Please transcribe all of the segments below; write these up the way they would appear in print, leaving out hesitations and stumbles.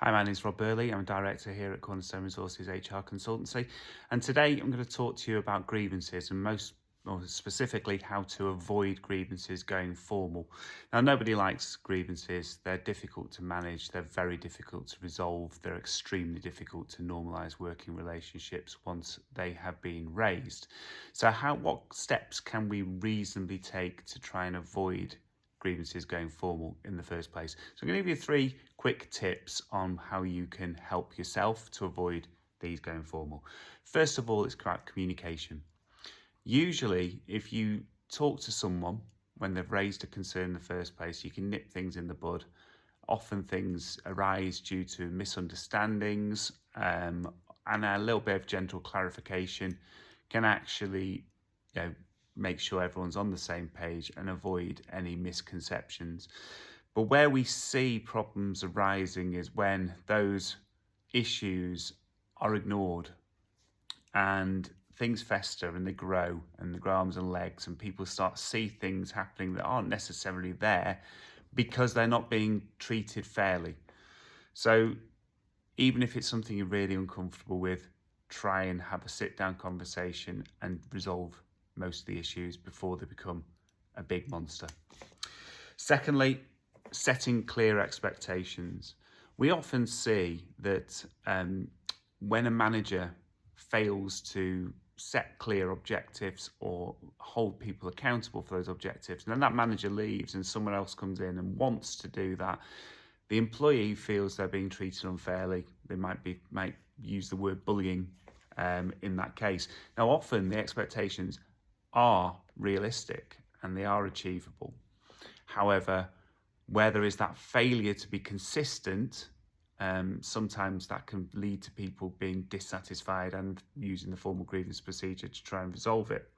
Hi, my name is Rob Burley. I'm a director here at Cornerstone Resources HR Consultancy. And today I'm going to talk to you about grievances and more specifically, how to avoid grievances going formal. Now, nobody likes grievances. They're difficult to manage. They're very difficult to resolve. They're extremely difficult to normalise working relationships once they have been raised. So what steps can we reasonably take to try and avoid grievances going formal in the first place? So I'm going to give you 3 quick tips on how you can help yourself to avoid these going formal. First of all, it's about communication. Usually, if you talk to someone when they've raised a concern in the first place, you can nip things in the bud. Often things arise due to misunderstandings, and a little bit of gentle clarification can actually, make sure everyone's on the same page and avoid any misconceptions. But where we see problems arising is when those issues are ignored and things fester and they grow arms and legs, and people start to see things happening that aren't necessarily there because they're not being treated fairly. So even if it's something you're really uncomfortable with, try and have a sit-down conversation and resolve most of the issues before they become a big monster. Secondly, setting clear expectations. We often see that when a manager fails to set clear objectives or hold people accountable for those objectives, and then that manager leaves and someone else comes in and wants to do that, the employee feels they're being treated unfairly. They might use the word bullying in that case. Now, often the expectations are realistic and they are achievable. However, where there is that failure to be consistent, sometimes that can lead to people being dissatisfied and using the formal grievance procedure to try and resolve it.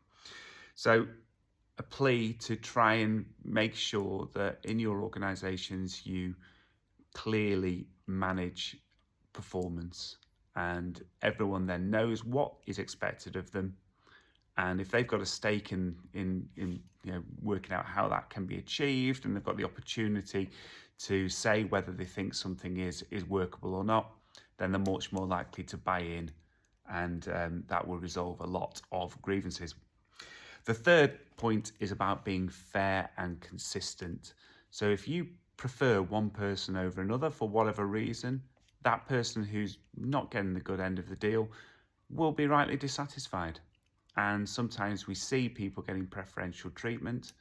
So a plea to try and make sure that in your organisations you clearly manage performance and everyone then knows what is expected of them. And if they've got a stake in working out how that can be achieved, and they've got the opportunity to say whether they think something is workable or not, then they're much more likely to buy in, and that will resolve a lot of grievances. The third point is about being fair and consistent. So if you prefer one person over another for whatever reason, that person who's not getting the good end of the deal will be rightly dissatisfied. And sometimes we see people getting preferential treatment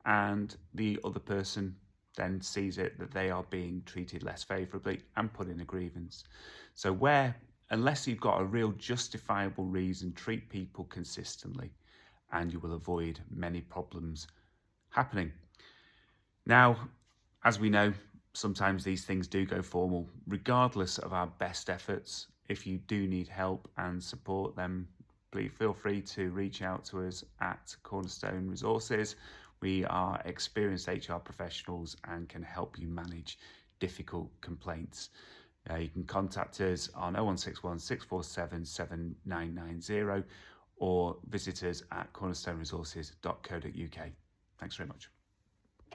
and the other person then sees it that they are being treated less favourably and put in a grievance. So unless you've got a real justifiable reason, treat people consistently and you will avoid many problems happening. Now, as we know, sometimes these things do go formal. Regardless of our best efforts, if you do need help and support, then please feel free to reach out to us at Cornerstone Resources. We are experienced HR professionals and can help you manage difficult complaints. You can contact us on 0161 647 7990 or visit us at cornerstoneresources.co.uk. Thanks very much.